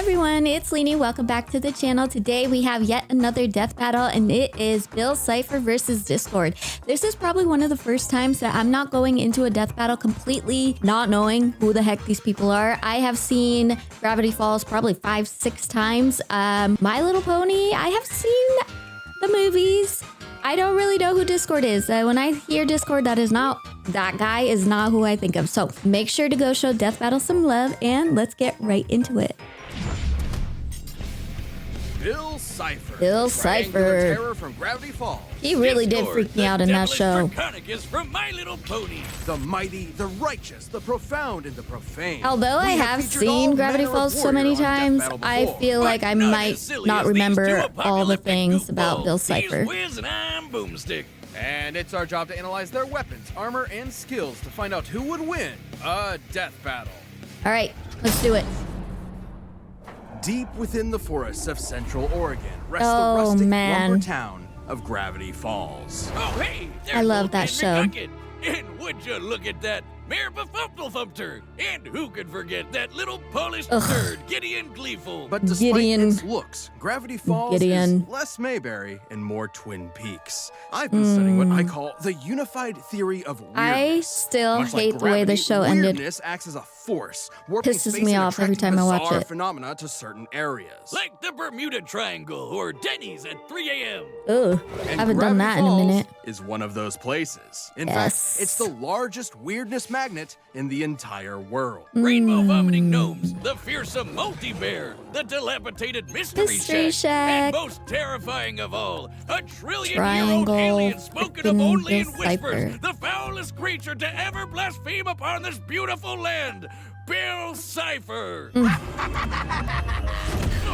everyone, it's Leanie. Welcome back to the channel. Today we have yet another death battle, and it is Bill Cipher versus Discord. This is probably one of the first times that I'm not going into a death battle completely not knowing who the heck these people are. I have seen Gravity Falls probably 5-6 times. My Little Pony, I have seen the movies. I don't really know who Discord is. When I hear Discord, that guy is not who I think of. So make sure to go show Death Battle some love, and let's get right into it. Bill Cipher. Bill Cipher. Terror from Gravity Falls. He really did freak me out in that show. From My Little Pony. The mighty, the righteous, the profound, and the profane. Although I have seen Gravity Falls so many times, I feel like I might not remember all the things about Bill Cipher. And it's our job to analyze their weapons, armor, and skills to find out who would win a death battle. All right, let's do it. Deep within the forests of Central Oregon rests the rustic lumber town of Gravity Falls. Oh, hey! I love that show. And would you look at that? Mayor Befumple-Thumpter! And who could forget that little Polish turd, Gideon Gleeful? But despite its looks, Gravity Falls is less Mayberry and more Twin Peaks. I've been studying what I call the unified theory of weirdness. I still hate the way the show ended. Weirdness acts as a force, warping pisses space me and off every time I watch it. Phenomena to certain areas. Like the Bermuda Triangle or Denny's at 3 a.m. Ugh, I haven't done that in a minute. Is one of those places. In fact, it's the largest weirdness magnet in the entire world. Rainbow vomiting gnomes, the fearsome multi-bear, the dilapidated mystery shack, and most terrifying of all, a trillion-year-old alien spoken of only in whispers, the foulest creature to ever blaspheme upon this beautiful land, Bill Cipher. No,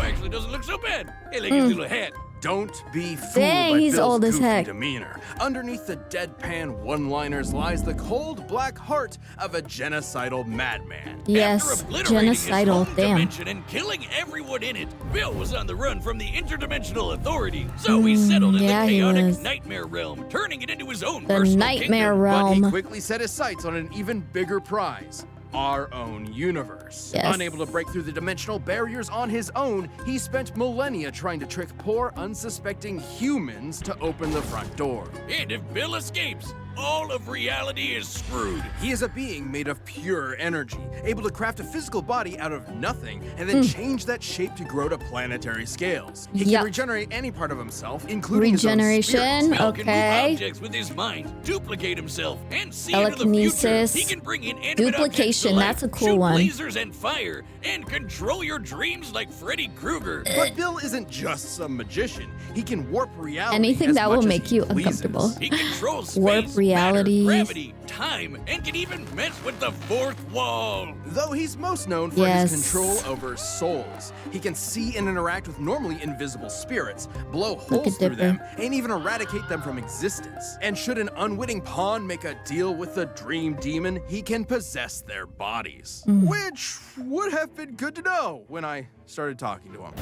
actually doesn't look so bad. Hey, like his little hat. Don't be fooled Dang, by he's Bill's old as goofy heck. demeanor. Underneath the deadpan one-liners lies the cold black heart of a genocidal madman. Yes, genocidal, damn. Dimension and killing everyone in it, Bill was on the run from the interdimensional authority. So he settled in the chaotic nightmare realm, turning it into his own personal nightmare kingdom. realm. But he quickly set his sights on an even bigger prize. Our own universe. Yes. Unable to break through the dimensional barriers on his own, he spent millennia trying to trick poor, unsuspecting humans to open the front door. And if Bill escapes, all of reality is screwed. He is a being made of pure energy, able to craft a physical body out of nothing and then change that shape to grow to planetary scales. He can regenerate any part of himself, including his own spirit. Bill can move objects with his mind, duplicate himself, and see into the future. He can bring in animate objects to life, that's a cool shoot one. lasers and fire, and control your dreams like Freddy Krueger. But Bill isn't just some magician. He can warp reality. Anything that will make you uncomfortable. He controls warp space, realities, matter, gravity, time, and can even mess with the fourth wall. Though he's most known for his control over souls, he can see and interact with normally invisible spirits, blow holes through them, and even eradicate them from existence. And should an unwitting pawn make a deal with the dream demon, he can possess their bodies. Which would have been good to know when I started talking to him.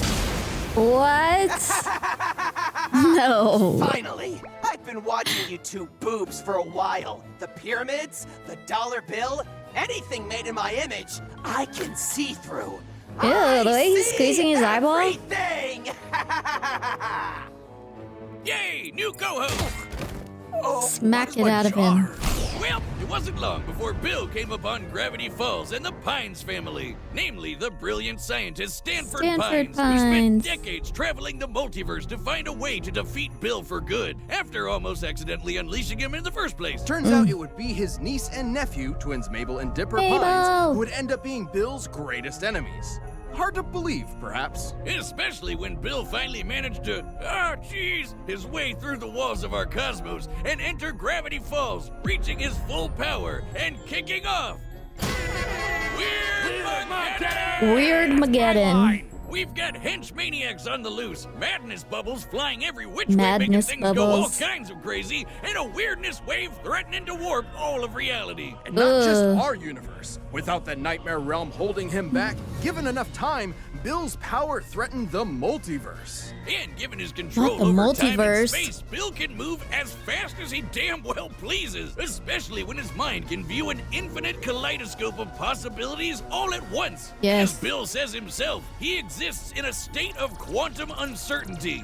What? No. Finally! I've been watching you two boobs for a while. The pyramids, the dollar bill, anything made in my image, I can see through. Ew, the way he's squeezing his eyeball? Everything! Yay, new co-host! Smack it out of him. Well, it wasn't long before Bill came upon Gravity Falls and the Pines family, namely the brilliant scientist Stanford Pines, who spent decades traveling the multiverse to find a way to defeat Bill for good, after almost accidentally unleashing him in the first place. Turns out it would be his niece and nephew, twins Mabel and Dipper Pines, who would end up being Bill's greatest enemies. Hard to believe, perhaps. Especially when Bill finally managed to, his way through the walls of our cosmos and enter Gravity Falls, reaching his full power and kicking off. Weird Mageddon. We've got hench maniacs on the loose, madness bubbles flying every which way, making things go all kinds of crazy, and a weirdness wave threatening to warp all of reality. And not just our universe. Without the nightmare realm holding him back, given enough time, Bill's power threatened the multiverse. And given his control over time and space, Bill can move as fast as he damn well pleases, especially when his mind can view an infinite kaleidoscope of possibilities all at once. Yes. As Bill says himself, he exists in a state of quantum uncertainty.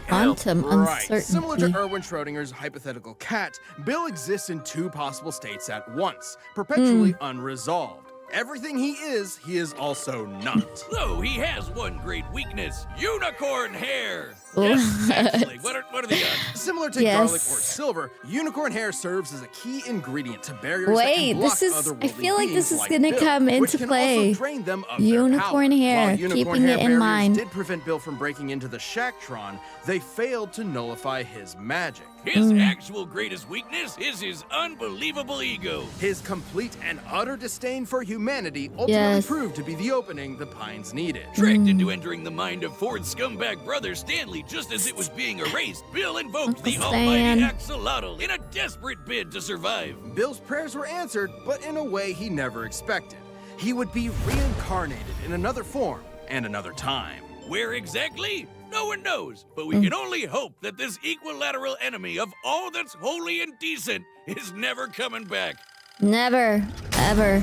Quantum uncertainty. Right. Similar to Erwin Schrödinger's hypothetical cat, Bill exists in two possible states at once, perpetually unresolved. Everything he is also not. Though he has one great weakness, unicorn hair. Yes, actually, what are the odds? Similar to garlic or silver, unicorn hair serves as a key ingredient to barriers that can block otherworldly I feel like this is like gonna Bill, come into which can play. Also drain them of Unicorn their power. hair, While unicorn keeping hair it in barriers mind. did prevent Bill from breaking into the Shacktron, they failed to nullify his magic. His actual greatest weakness is his unbelievable ego. His complete and utter disdain for humanity ultimately proved to be the opening the Pines needed. Tricked into entering the mind of Ford's scumbag brother Stanley just as it was being erased, Bill invoked the almighty axolotl in a desperate bid to survive. Bill's prayers were answered, but in a way he never expected. He would be reincarnated in another form and another time. Where exactly? No one knows, but we can only hope that this equilateral enemy of all that's holy and decent is never coming back. Never, ever.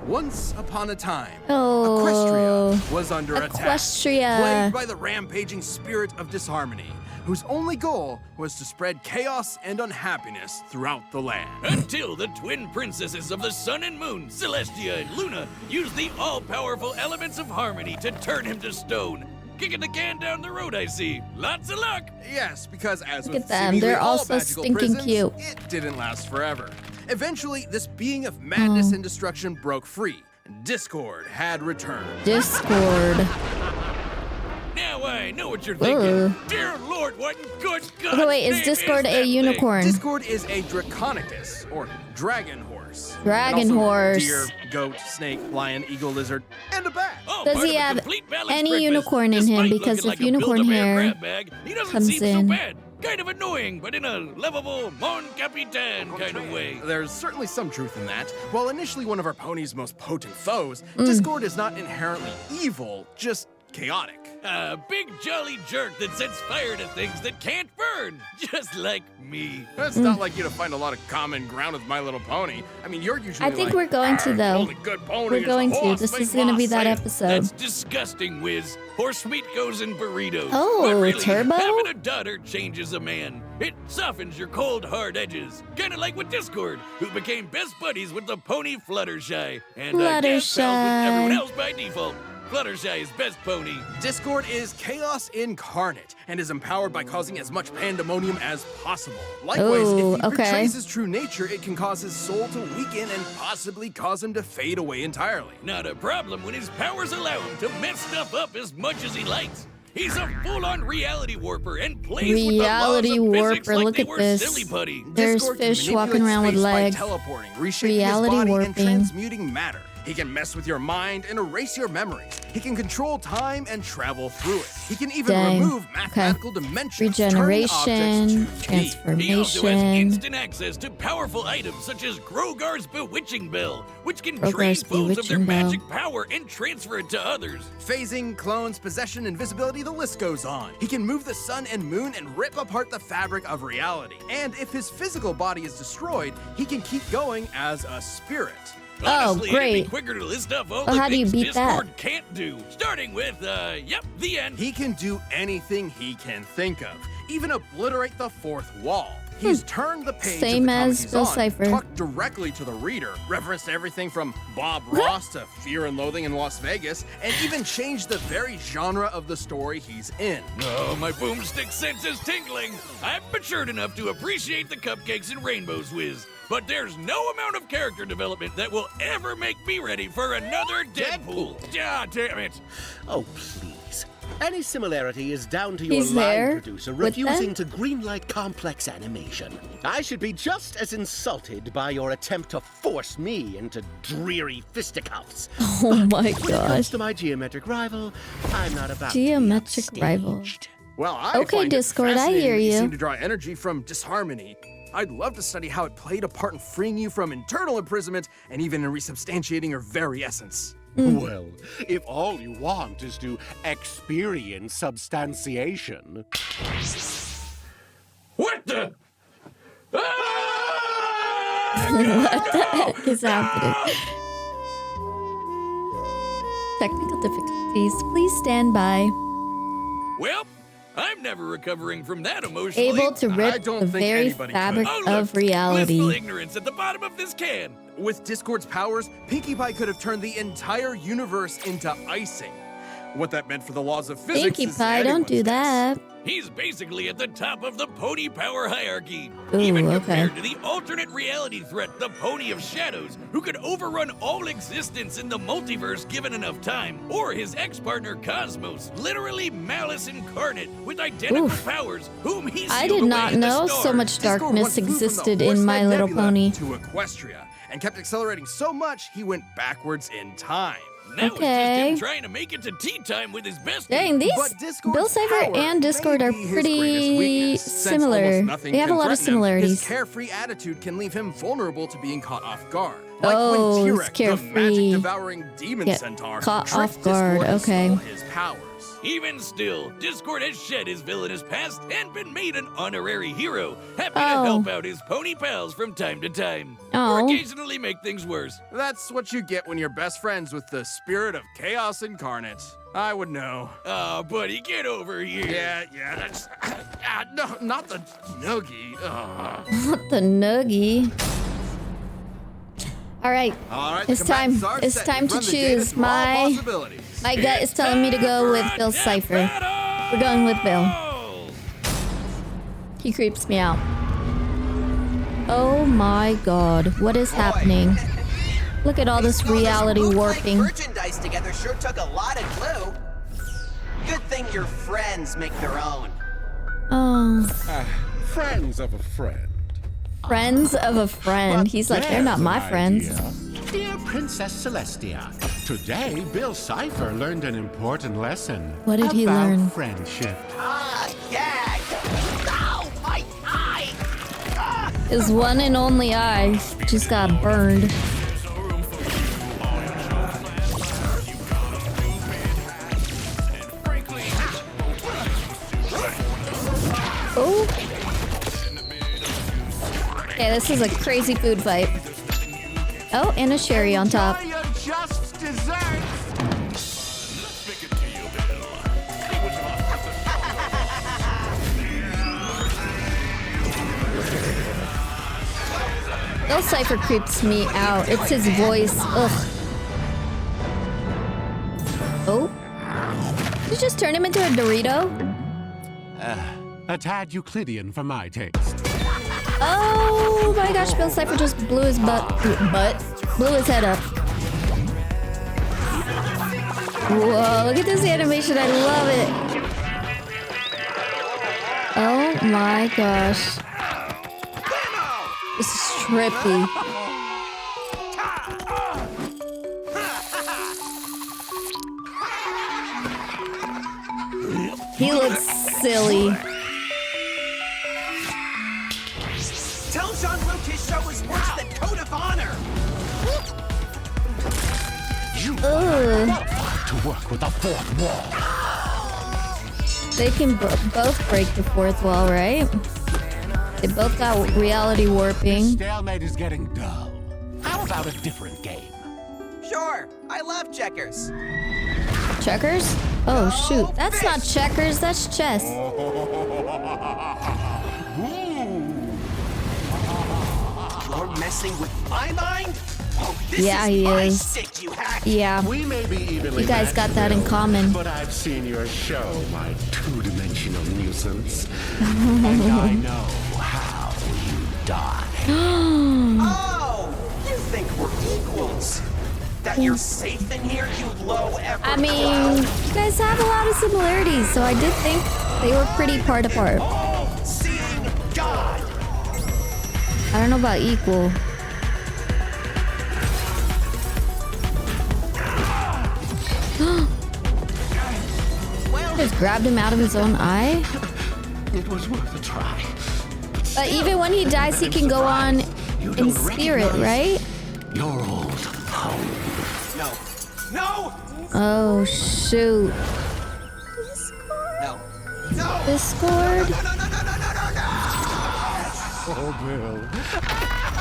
Once upon a time, Equestria was under attack, plagued by the rampaging spirit of disharmony, whose only goal was to spread chaos and unhappiness throughout the land. Until the twin princesses of the sun and moon, Celestia and Luna, used the all-powerful elements of harmony to turn him to stone. Kicking the can down the road, I see. Lots of luck. Yes, because as Look with at them, seemingly they're all also magical stinking prisons, cute. it didn't last forever. Eventually, this being of madness and destruction broke free. Discord had returned. Discord. Now I know what you're thinking. Dear Lord, what in good God? Okay, wait, is Discord a unicorn? Discord is a Draconicus, or dragon horse. Dragon And also horse. Deer, goat, snake, lion, eagle, lizard, and a bat. Oh, Does part he of a have complete balanced any breakfast. unicorn in him? Despite Because looking if like a unicorn Build-A-Bear hair grab bag, he doesn't comes seem in. so bad. Kind of annoying, but in a lovable Mon Capitan kind of way. There's certainly some truth in that. While initially one of our pony's most potent foes, Discord is not inherently evil, just chaotic. A big jolly jerk that sets fire to things that can't burn, just like me. It's not like you to find a lot of common ground with My Little Pony. I mean, you're usually I think like, we're going to, the though. only good pony We're is going a to. horse, This make is going to boss be that say it." episode. That's disgusting, Wiz. Horse meat goes in burritos. Oh, but really, Turbo? having a daughter changes a man. It softens your cold, hard edges. Kind of like with Discord, who became best buddies with the pony Fluttershy. And guest pals with everyone else by default. Fluttershy is best pony. Discord is chaos incarnate and is empowered by causing as much pandemonium as possible. Likewise, Ooh, if he okay. betrays his true nature, it can cause his soul to weaken and possibly cause him to fade away entirely. Not a problem when his powers allow him to mess stuff up as much as he likes. He's a full-on reality warper and plays Reality with the laws of physics warper, like look they at were this. silly putty. There's Discord can fish walking manipulate around with space by legs. teleporting, reshaping Reality his body, and warping. transmuting matter. He can mess with your mind and erase your memories. He can control time and travel through it. He can even Dang. remove mathematical dimensions, turning Regeneration, objects to be. He also has transformation. instant access to powerful items such as Grogar's Bewitching Bell, which can drain Grogar's foes of their Bewitching Bell. magic power and transfer it to others. Phasing, clones, possession, invisibility, the list goes on. He can move the sun and moon and rip apart the fabric of reality. And if his physical body is destroyed, he can keep going as a spirit. Honestly, great. it'd be quicker to list off all Well, the how do you things beat that? Discord can't do. Starting with, the end. He can do anything he can think of, even obliterate the fourth wall. He's turned the page Same of the comic as he's Bill on, Cipher. talked directly to the reader, referenced everything from Bob Ross to Fear and Loathing in Las Vegas, and even changed the very genre of the story he's in. Oh, my boomstick sense is tingling. I'm matured enough to appreciate the cupcakes and rainbows, Wiz. But there's no amount of character development that will ever make me ready for another Deadpool. Ah, damn it. Oh, please. Any similarity is down to your He's line there producer with refusing them? to greenlight complex animation. I should be just as insulted by your attempt to force me into dreary fisticuffs. Oh my When it comes gosh. to my geometric rival, I'm not about Geometric to be rival. upstaged. Well, I Okay, find Discord, it I hear fascinating that you. seem to draw energy from disharmony. I'd love to study how it played a part in freeing you from internal imprisonment and even in resubstantiating your very essence. Well, if all you want is to experience substantiation. What the? What the heck is happening? Technical difficulties. Please stand by. Well, I'm never recovering from that emotionally. Able to rip the very fabric of reality. Blissful ignorance at the bottom of this can. With Discord's powers, Pinkie Pie could have turned the entire universe into icing. What that meant for the laws of physics Pinkie is Pie, don't do that. He's basically at the top of the pony power hierarchy. Ooh, even okay. compared to the alternate reality threat, the Pony of Shadows, who could overrun all existence in the multiverse given enough time. Or his ex-partner Cosmos, literally malice incarnate with identical powers, whom he I sealed did away not in the know stars. so much Discord darkness once flew from the existed in Horsehead My Little Nebula Pony. to Equestria and kept accelerating so much he went backwards in time. Now Okay. it's just him trying to make it to tea time with his bestie. Dang, these But Discord's Bill Cipher power and Discord may are be his pretty greatest weakness, since similar. almost nothing They have a can lot of threaten him. similarities. His carefree attitude can leave him vulnerable to being caught off guard. Like Oh, when he's T-Rex, the carefree. magic-devouring demon Get centaur, caught tricked off guard, Discord to okay. steal his powers. Even still, Discord has shed his villainous past and been made an honorary hero, happy to Oh. help out his pony pals from time to time. Oh. Or occasionally make things worse. That's what you get when you're best friends with the spirit of chaos incarnate. I would know. Aw, buddy, get over here. Yeah, that's... no, not the noogie. What the nuggy? All right, All right, it's the time. combatants are It's set. time to Run the data choose. through all My possibilities. gut is telling me to go with Bill Cipher. We're going with Bill. He creeps me out. Oh my god, what is happening? Look at all this reality warping. Virgin dice together sure took a lot of glue. Good thing your friends make their own. Oh, Friends of a friend. friends of a friend. He's like, they're not my friends. Dear Princess Celestia, today Bill Cipher learned an important lesson. What did he about learn? friendship. Ah, gag! Ow, my eye! Ah! His one and only eye just got burned. Oh. Okay, this is a crazy food fight. Oh, and a sherry on top. Enjoy your just desserts. Bill Cipher creeps me out. It's his voice. Ugh. Oh. Did you just turn him into a Dorito? A tad Euclidean for my taste. Oh my gosh, Bill Cipher just blew his blew his head up. Whoa, look at this animation, I love it. Oh my gosh. This is trippy. He looks silly. Tell Jean-Luc his show is worse than Code of Honor. Ugh. To work with the fourth wall. They can both break the fourth wall, right? They both got reality warping. Stalemate is getting dull. How about a different game? Sure, I love checkers. Checkers? Oh shoot, that's not checkers, that's chess. You're messing with my mind? Oh, this Yeah, is he my is. stick, you hack. Yeah, We may be evenly you guys got that in matched, common. but I've seen your show, my two-dimensional nuisance. And I know how you die. Oh, you think we're equals? That you're safe in here, you low ever. I mean, you guys have a lot of similarities, so I did think they were pretty part apart. All-seeing God. I don't know about equal. Just grabbed him out of his own eye. It was worth a try. But even when he dies, he can go on in spirit, right? Your old home. No. No! Oh shoot. No. No! Discord? No, no, no, no, no, no, no, no! Oh, Bill.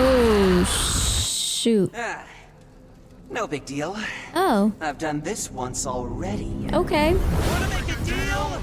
Oh Ooh, shoot. No big deal. Oh. I've done this once already. Okay. Wanna make a deal?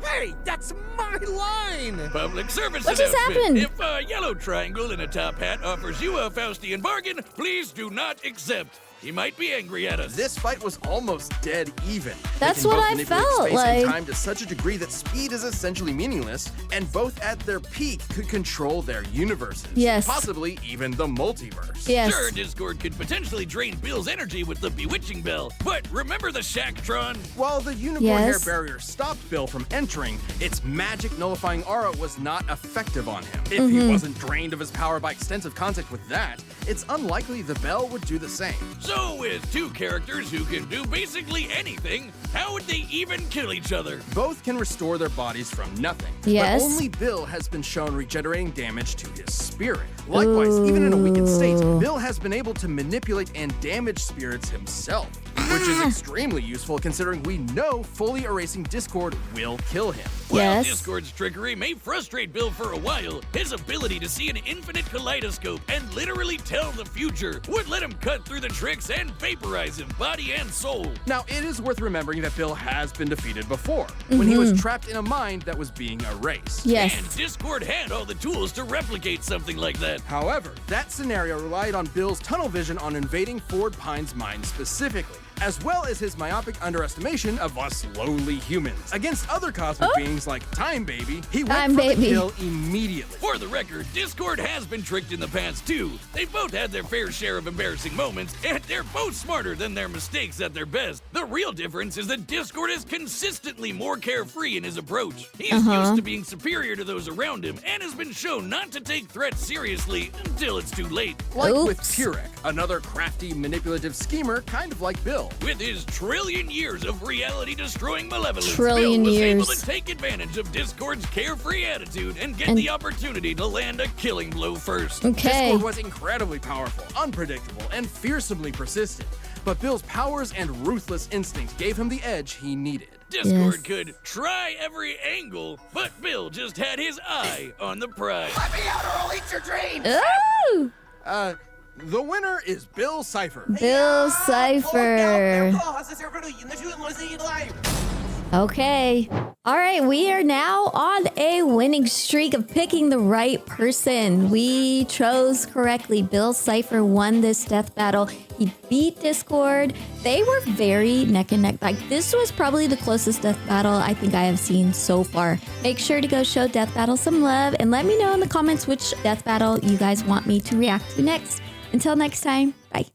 Hey, that's my line! Public service What just announcement. happened? If a yellow triangle in a top hat offers you a Faustian bargain, please do not accept. He might be angry at us. This fight was almost dead even. That's They can what both I manipulate felt space like. and time to such a degree that speed is essentially meaningless, and both at their peak could control their universes. Yes. Possibly even the multiverse. Yes. Sure, Discord could potentially drain Bill's energy with the bewitching bell, but remember the Shacktron? While the unicorn hair barrier stopped Bill from entering, its magic nullifying aura was not effective on him. If he wasn't drained of his power by extensive contact with that, it's unlikely the bell would do the same. So with two characters who can do basically anything, how would they even kill each other? Both can restore their bodies from nothing. Yes. But only Bill has been shown regenerating damage to his spirit. Likewise, even in a weakened state, Bill has been able to manipulate and damage spirits himself, which is extremely useful considering we know fully erasing Discord will kill him. While Yes. Discord's trickery may frustrate Bill for a while, his ability to see an infinite kaleidoscope and literally tell the future would let him cut through the tricks and vaporize him, body and soul. Now, it is worth remembering that Bill has been defeated before, when he was trapped in a mind that was being erased. Yes. And Discord had all the tools to replicate something like that. However, that scenario relied on Bill's tunnel vision on invading Ford Pine's mind specifically, as well as his myopic underestimation of us lowly humans. Against other cosmic beings like Time Baby, he went for the kill immediately. For the record, Discord has been tricked in the past too. They've both had their fair share of embarrassing moments, and they're both smarter than their mistakes at their best. The real difference is that Discord is consistently more carefree in his approach. He's used to being superior to those around him, and has been shown not to take threats seriously until it's too late. Like with Purek, another crafty, manipulative schemer kind of like Bill. With his trillion years of reality-destroying malevolence, Trillion Bill was able years. to take advantage of Discord's carefree attitude and get the opportunity to land a killing blow first. Okay. Discord was incredibly powerful, unpredictable, and fearsomely persistent. But Bill's powers and ruthless instincts gave him the edge he needed. Discord could try every angle, but Bill just had his eye on the prize. Let me out or I'll eat your dreams! Ooh. The winner is Bill Cipher. Bill Cipher. Okay. All right, we are now on a winning streak of picking the right person. We chose correctly. Bill Cipher won this death battle. He beat Discord. They were very neck and neck. Like, this was probably the closest death battle I think I have seen so far. Make sure to go show Death Battle some love and let me know in the comments which death battle you guys want me to react to next. Until next time, bye.